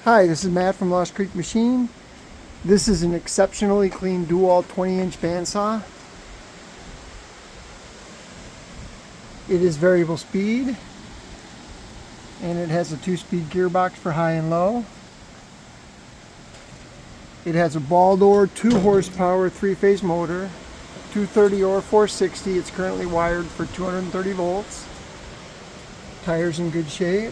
Hi, this is Matt from Lost Creek Machine. This is an exceptionally clean Doall 20-inch bandsaw. It is variable speed, and it has a 2-speed gearbox for high and low. It has a Baldor 2 horsepower 3-phase motor, 230 or 460. It's currently wired for 230 volts. Tires in good shape.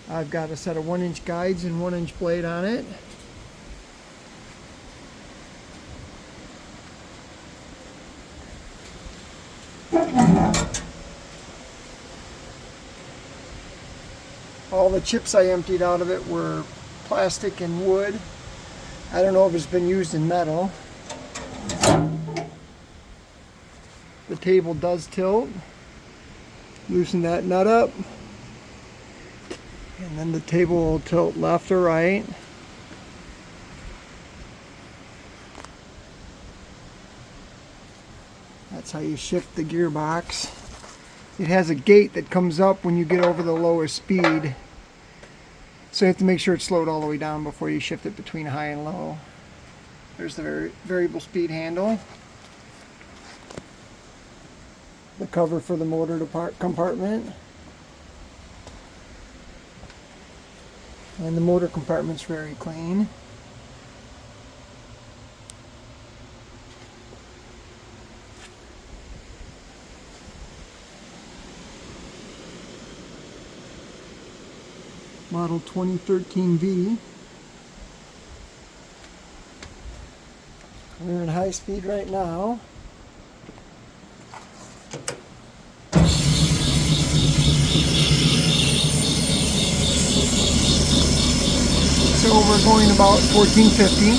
I've got a set of 1-inch guides and 1-inch blade on it. All the chips I emptied out of it were plastic and wood. I don't know if it's been used in metal. The table does tilt. Loosen that nut up. And then the table will tilt left or right. That's how you shift the gearbox. It has a gate that comes up when you get over the lowest speed. So you have to make sure it's slowed all the way down before you shift it between high and low. There's the variable speed handle. The cover for the motor compartment. And the motor compartment's very clean. Model 2013V. We're in high speed right now. So we're going about 1450.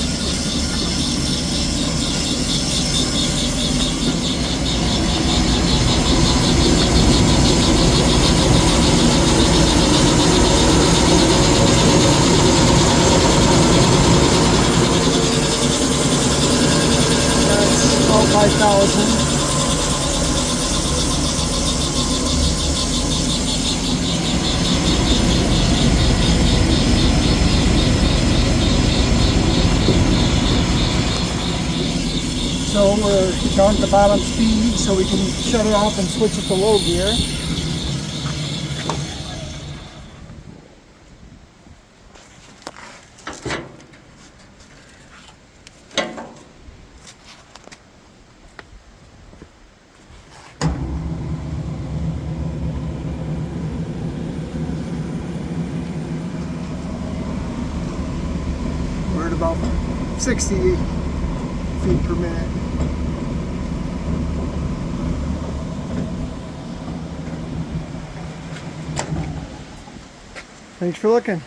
That's about 5,000. So we're down to the bottom speed, so we can shut it off and switch it to low gear. We're at about 60 feet per minute. Thanks for looking.